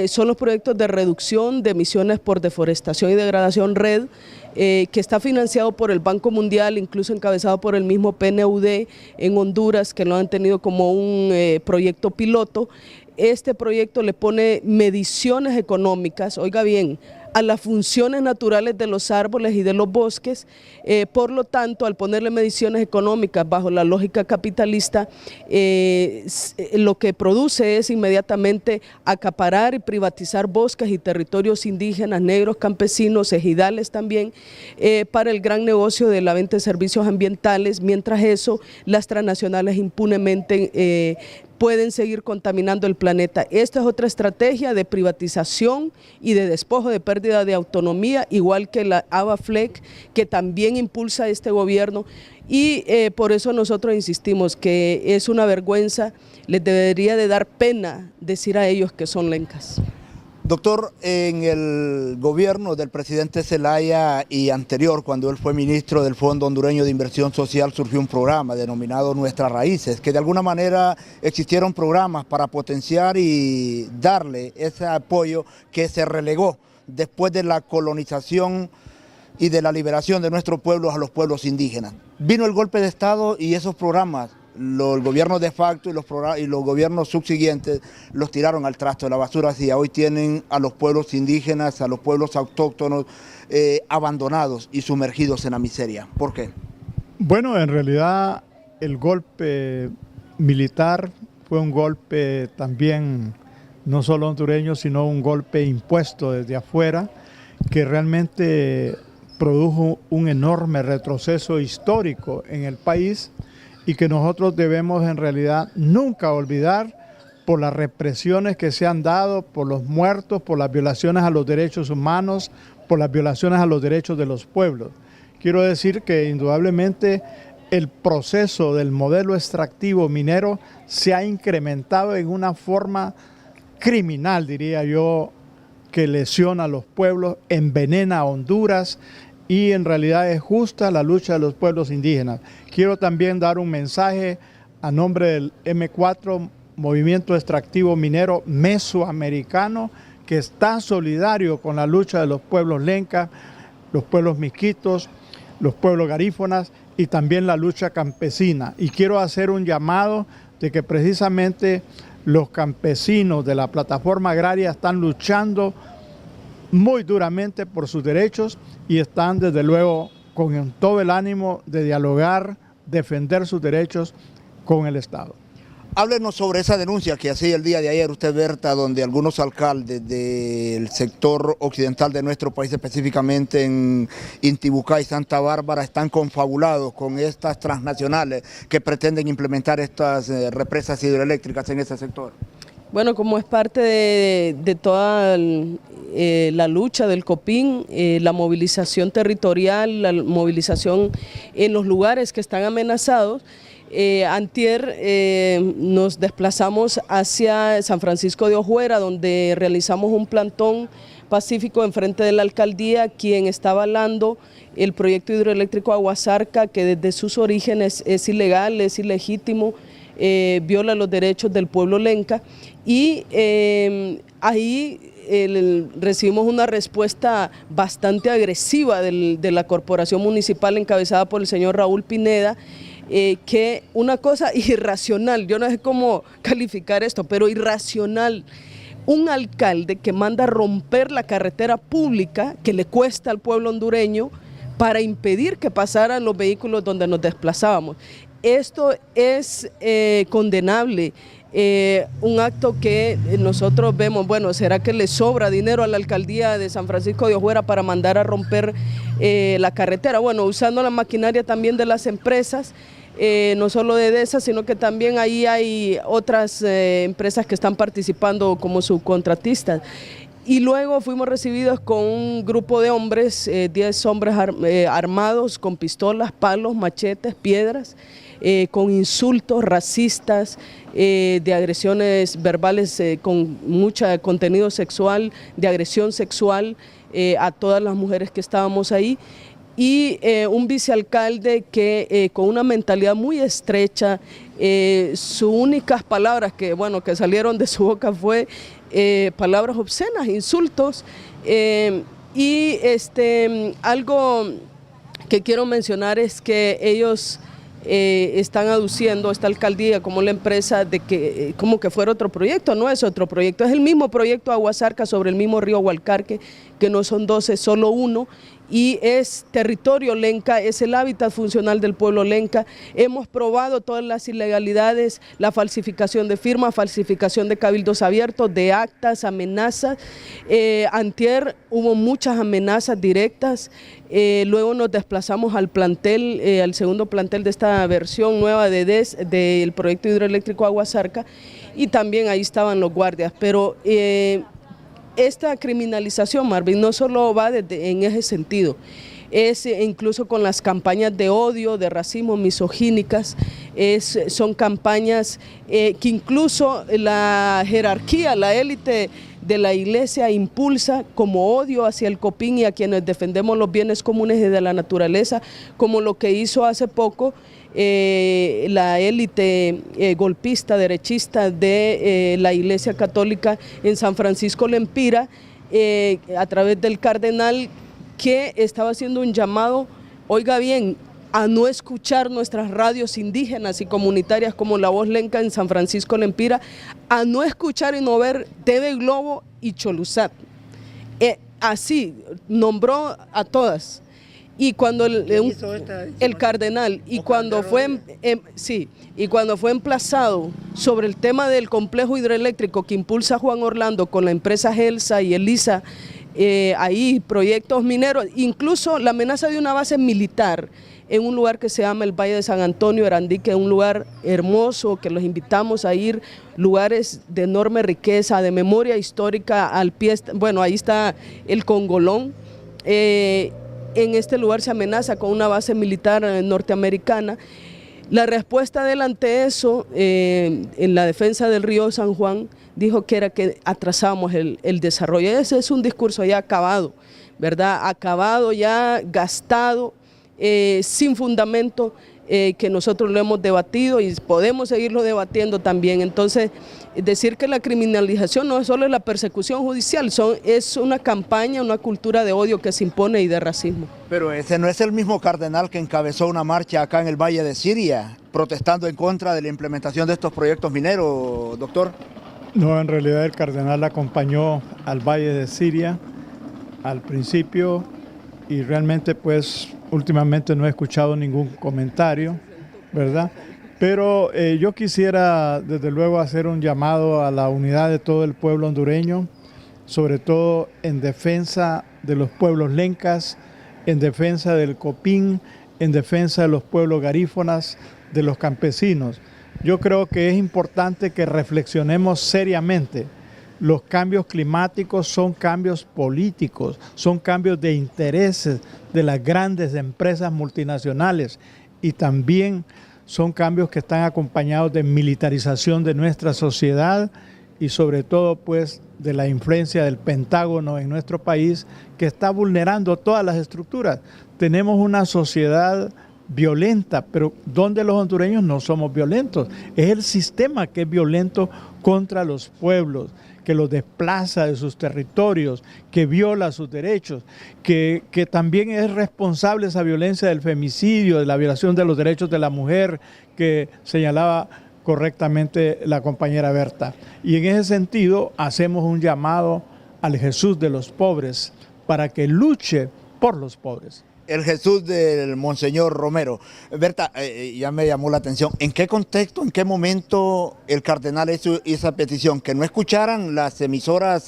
Son los proyectos de reducción de emisiones por deforestación y degradación REDD, que está financiado por el Banco Mundial, incluso encabezado por el mismo PNUD en Honduras, que lo han tenido como un proyecto piloto. Este proyecto le pone mediciones económicas, oiga bien, a las funciones naturales de los árboles y de los bosques. Por lo tanto, al ponerle mediciones económicas bajo la lógica capitalista, lo que produce es inmediatamente acaparar y privatizar bosques y territorios indígenas, negros, campesinos, ejidales también, para el gran negocio de la venta de servicios ambientales. Mientras eso, las transnacionales impunemente pueden seguir contaminando el planeta. Esta es otra estrategia de privatización y de despojo, de pérdida de autonomía, igual que la ABAFLEC, que también impulsa este gobierno, y por eso nosotros insistimos que es una vergüenza, les debería de dar pena decir a ellos que son lencas. Doctor, en el gobierno del presidente Zelaya y anterior, cuando él fue ministro del Fondo Hondureño de Inversión Social, surgió un programa denominado Nuestras Raíces, que de alguna manera existieron programas para potenciar y darle ese apoyo que se relegó después de la colonización y de la liberación de nuestros pueblos a los pueblos indígenas. Vino el golpe de Estado y esos programas, el gobierno de facto y los gobiernos subsiguientes los tiraron al trasto de la basura, y hoy tienen a los pueblos indígenas, a los pueblos autóctonos abandonados y sumergidos en la miseria. ¿Por qué? Bueno, en realidad el golpe militar fue un golpe también no solo hondureño, sino un golpe impuesto desde afuera, que realmente produjo un enorme retroceso histórico en el país, y que nosotros debemos en realidad nunca olvidar por las represiones que se han dado, por los muertos, por las violaciones a los derechos humanos, por las violaciones a los derechos de los pueblos. Quiero decir que indudablemente el proceso del modelo extractivo minero se ha incrementado en una forma criminal, diría yo, que lesiona a los pueblos, envenena a Honduras, y en realidad es justa la lucha de los pueblos indígenas. Quiero también dar un mensaje a nombre del M4, Movimiento Extractivo Minero Mesoamericano, que está solidario con la lucha de los pueblos lencas, los pueblos miskitos, los pueblos garífonas y también la lucha campesina. Y quiero hacer un llamado de que precisamente los campesinos de la plataforma agraria están luchando muy duramente por sus derechos y están desde luego con todo el ánimo de dialogar, defender sus derechos con el Estado. Háblenos sobre esa denuncia que hacía el día de ayer usted, Berta, donde algunos alcaldes del sector occidental de nuestro país, específicamente en Intibucá y Santa Bárbara, están confabulados con estas transnacionales que pretenden implementar estas represas hidroeléctricas en ese sector. Bueno, como es parte de toda la lucha del COPIN, la movilización territorial, la movilización en los lugares que están amenazados, antier nos desplazamos hacia San Francisco de Ojuera, donde realizamos un plantón pacífico enfrente de la alcaldía, quien está avalando el proyecto hidroeléctrico Aguasarca, que desde sus orígenes es ilegal, es ilegítimo, viola los derechos del pueblo lenca, y ahí recibimos una respuesta bastante agresiva de la corporación municipal encabezada por el señor Raúl Pineda, que una cosa irracional, yo no sé cómo calificar esto, pero irracional. Un alcalde que manda romper la carretera pública que le cuesta al pueblo hondureño para impedir que pasaran los vehículos donde nos desplazábamos. Esto es condenable, un acto que nosotros vemos, bueno, ¿será que le sobra dinero a la alcaldía de San Francisco de Ojuera para mandar a romper la carretera? Bueno, usando la maquinaria también de las empresas, no solo de EDESA, sino que también ahí hay otras empresas que están participando como subcontratistas. Y luego fuimos recibidos con un grupo de hombres, 10 hombres armados con pistolas, palos, machetes, piedras, con insultos racistas, de agresiones verbales con mucho contenido sexual, de agresión sexual a todas las mujeres que estábamos ahí. Y un vicealcalde que con una mentalidad muy estrecha, sus únicas palabras que salieron de su boca fue palabras obscenas, insultos, y algo que quiero mencionar es que ellos están aduciendo esta alcaldía como la empresa de que como que fuera otro proyecto. No es otro proyecto, es el mismo proyecto Aguasarca sobre el mismo río Hualcarque, que no son 12, solo uno, y es territorio lenca, es el hábitat funcional del pueblo lenca. Hemos probado todas las ilegalidades, la falsificación de firmas, falsificación de cabildos abiertos, de actas, amenazas. Antier hubo muchas amenazas directas. Luego nos desplazamos al plantel, al segundo plantel de esta versión nueva del proyecto hidroeléctrico Aguasarca, y también ahí estaban los guardias, pero esta criminalización, Marvin, no solo va en ese sentido, es incluso con las campañas de odio, de racismo, misogínicas, son campañas que incluso la jerarquía, la élite de la iglesia impulsa como odio hacia el Copín y a quienes defendemos los bienes comunes y de la naturaleza, como lo que hizo hace poco la élite golpista, derechista de la Iglesia Católica en San Francisco Lempira, a través del cardenal, que estaba haciendo un llamado, oiga bien, a no escuchar nuestras radios indígenas y comunitarias como La Voz Lenca en San Francisco Lempira, a no escuchar y no ver TV Globo y Cholusat. Así nombró a todas. Y cuando el cardenal, y cuando fue emplazado sobre el tema del complejo hidroeléctrico que impulsa Juan Orlando con la empresa Gelsa y Elisa, ahí proyectos mineros, incluso la amenaza de una base militar en un lugar que se llama el Valle de San Antonio, Arandique, un lugar hermoso que los invitamos a ir, lugares de enorme riqueza, de memoria histórica al pie, bueno, ahí está el Congolón. En este lugar se amenaza con una base militar norteamericana. La respuesta de él ante eso, en la defensa del río San Juan, dijo que era que atrasábamos el desarrollo. Ese es un discurso ya acabado, ¿verdad? Acabado, ya gastado, sin fundamento, que nosotros lo hemos debatido y podemos seguirlo debatiendo también. Entonces, decir que la criminalización no es solo la persecución judicial, es una campaña, una cultura de odio que se impone y de racismo. Pero ese no es el mismo cardenal que encabezó una marcha acá en el Valle de Siria, protestando en contra de la implementación de estos proyectos mineros, doctor. No, en realidad el cardenal acompañó al Valle de Siria al principio y realmente pues últimamente no he escuchado ningún comentario, ¿verdad? Pero yo quisiera desde luego hacer un llamado a la unidad de todo el pueblo hondureño, sobre todo en defensa de los pueblos lencas, en defensa del Copín, en defensa de los pueblos garífonas, de los campesinos. Yo creo que es importante que reflexionemos seriamente. Los cambios climáticos son cambios políticos, son cambios de intereses de las grandes empresas multinacionales y también son cambios que están acompañados de militarización de nuestra sociedad y sobre todo pues de la influencia del Pentágono en nuestro país, que está vulnerando todas las estructuras. Tenemos una sociedad violenta, pero ¿dónde los hondureños no somos violentos? Es el sistema que es violento contra los pueblos, que los desplaza de sus territorios, que viola sus derechos, que también es responsable de esa violencia del femicidio, de la violación de los derechos de la mujer, que señalaba correctamente la compañera Berta. Y en ese sentido hacemos un llamado al Jesús de los pobres para que luche por los pobres. El Jesús del Monseñor Romero. Berta, ya me llamó la atención. ¿En qué contexto, en qué momento el cardenal hizo esa petición? Que no escucharan las emisoras